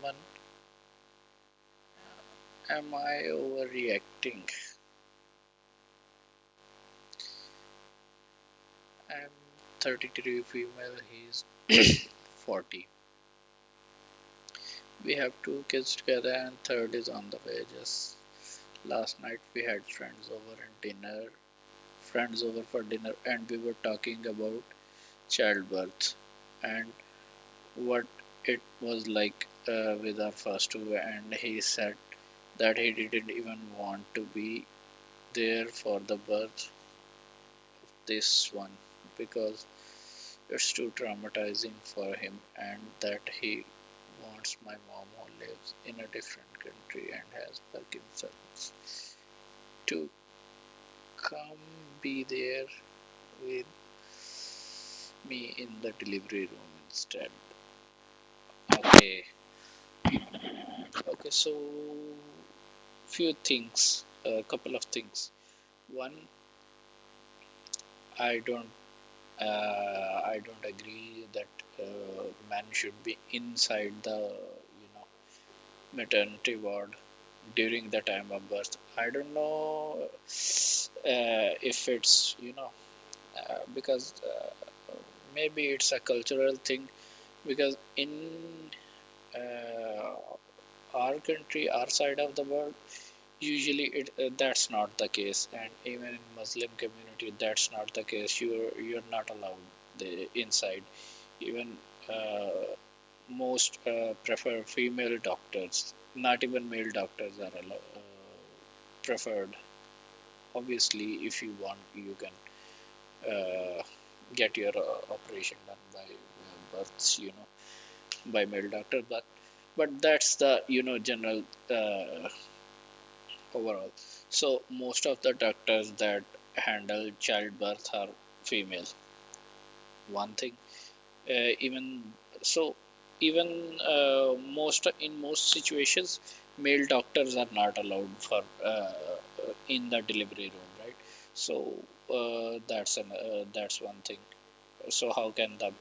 someone. Am I overreacting? I'm 33 female, he's 40. We have two kids together and third is on the way. Just last night we had friends over for dinner and we were talking about childbirth and what it was like with our first two, and he said that he didn't even want to be there for the birth of this one because it's too traumatizing for him, and that he wants my mom, who lives in a different country and has Parkinson's, to come be there with me in the delivery room instead. Okay, okay, so few things, a couple of things. One, I don't, I don't agree that man should be inside the, maternity ward during the time of birth. I don't know if it's, because maybe it's a cultural thing. Because in uh, our country, our side of the world, usually that's not the case, and even in Muslim community, that's not the case. You're not allowed the inside. Even most prefer female doctors. Not even male doctors are preferred. Obviously, if you want, you can get your operation done by births, by male doctor. But that's the general overall. So most of the doctors that handle childbirth are female. One thing, even so, even most situations, male doctors are not allowed for in the delivery room, right? So that's one thing. So how can the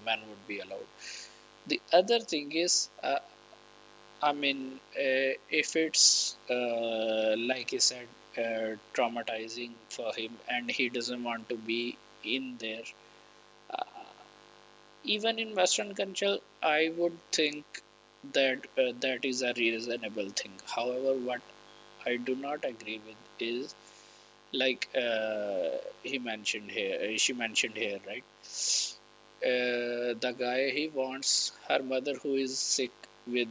man would be allowed? The other thing is, I mean, if it's like you said, traumatizing for him, and he doesn't want to be in there, uh, even in Western culture, I would think that that is a reasonable thing. However, what I do not agree with is like she mentioned here, right? The guy, he wants her mother who is sick with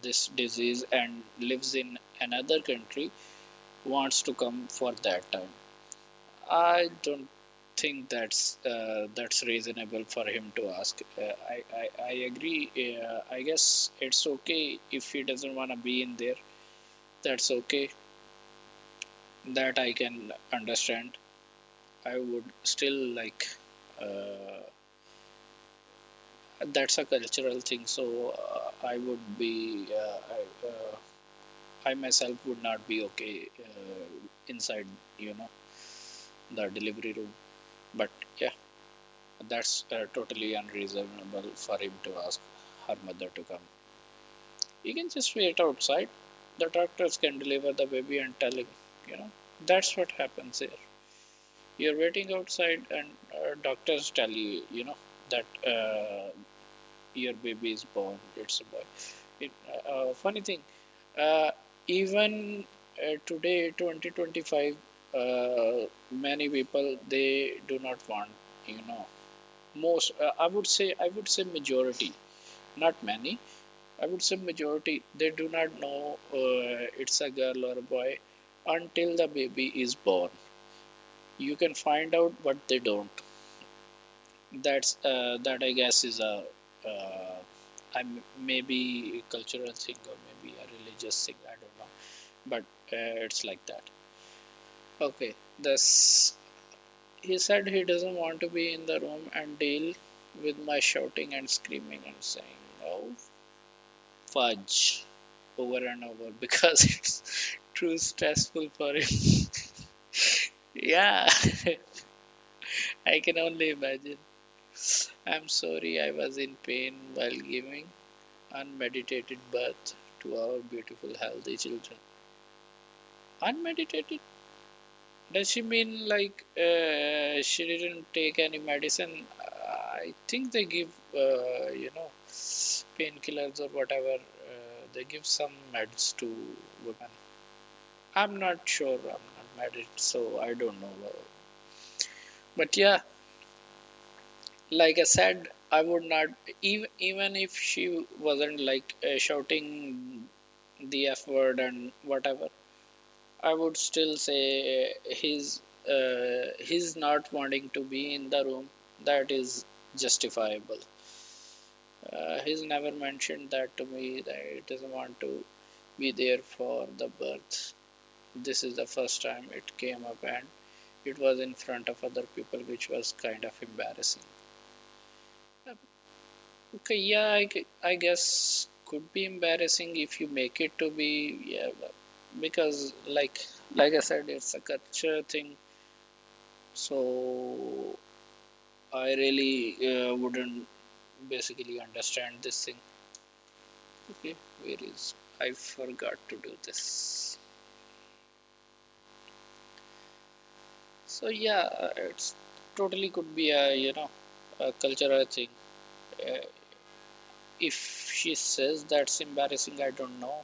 this disease and lives in another country, wants to come for that time. I don't think that's reasonable for him to ask. I agree. I guess it's okay if he doesn't want to be in there. That's okay. That I can understand. I would still like. Uh, that's a cultural thing, so I would be. I myself would not be okay inside, you know, the delivery room. But yeah, that's totally unreasonable for him to ask her mother to come. He can just wait outside. The doctors can deliver the baby and tell him, you know, that's what happens here. You're waiting outside, and doctors tell you, that your baby is born. It's a boy. Funny thing, uh, even today, 2025, many people they do not want, you know, most. I would say majority, not many. I would say majority. They do not know it's a girl or a boy until the baby is born. You can find out, but they don't. That I guess is a maybe a cultural thing or maybe a religious thing. I don't know, but it's like that. Okay, this he said he doesn't want to be in the room and deal with my shouting and screaming and saying oh fudge over and over because it's too stressful for him. Yeah, I can only imagine. I'm sorry I was in pain while giving unmeditated birth to our beautiful, healthy children. Unmeditated? Does she mean like she didn't take any medicine? I think they give, painkillers or whatever. They give some meds to women. I'm not sure. I'm not married, so I don't know. But yeah, like I said, I would not even if she wasn't like shouting the F word and whatever. I would still say his not wanting to be in the room, that is justifiable. He's never mentioned that to me that he doesn't want to be there for the birth. This is the first time it came up, and it was in front of other people, which was kind of embarrassing. Okay, yeah, I guess could be embarrassing if you make it to be, yeah, because like I said, it's a culture thing. So I really wouldn't basically understand this thing. Okay, where is I forgot to do this. So yeah, it's totally could be a a cultural thing. Uh, if she says that's embarrassing, I don't know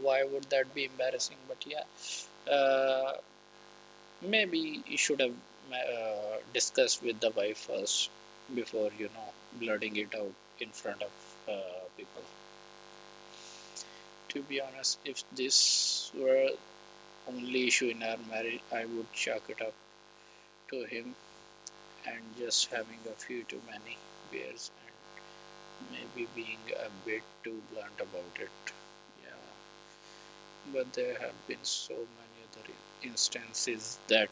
why would that be embarrassing. But yeah, maybe you should have discussed with the wife first before blurting it out in front of people. To be honest, if this were only issue in our marriage, I would chalk it up to him and just having a few too many beers and maybe being a bit too blunt about it. Yeah, but there have been so many other instances that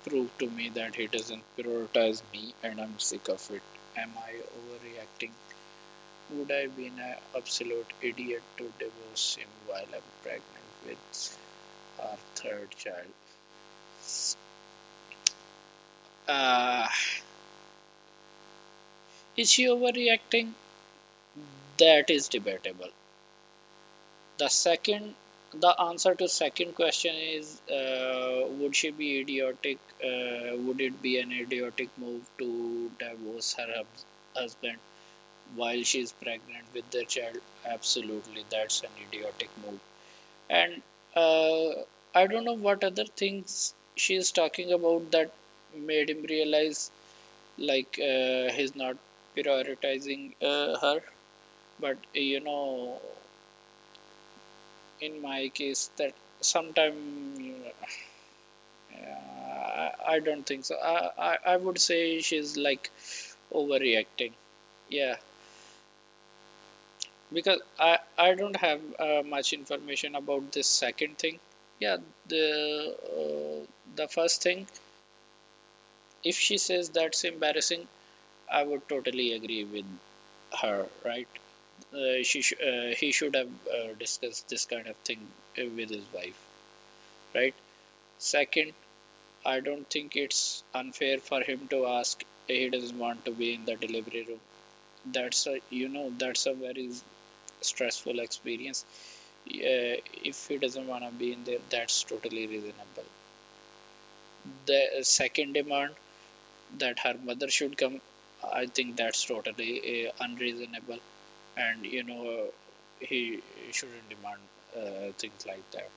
prove to me that he doesn't prioritize me and I'm sick of it. Am I overreacting? Would I be an absolute idiot to divorce him while I'm pregnant with our third child? Uh, is she overreacting? That is debatable. The second, the answer to second question is, would she be idiotic? Would it be an idiotic move to divorce her husband while she is pregnant with their child? Absolutely, that's an idiotic move. And I don't know what other things she is talking about that made him realize like he's not prioritizing her. But in my case, that sometime I don't think so. I would say she's like overreacting. Yeah, because I don't have much information about this second thing. Yeah, the first thing, if she says that's embarrassing, I would totally agree with her, right? He should have discussed this kind of thing with his wife, right? Second, I don't think it's unfair for him to ask he doesn't want to be in the delivery room. That's a very stressful experience. If he doesn't want to be in there, that's totally reasonable. The second demand that her mother should come, I think that's totally unreasonable, and he shouldn't demand things like that.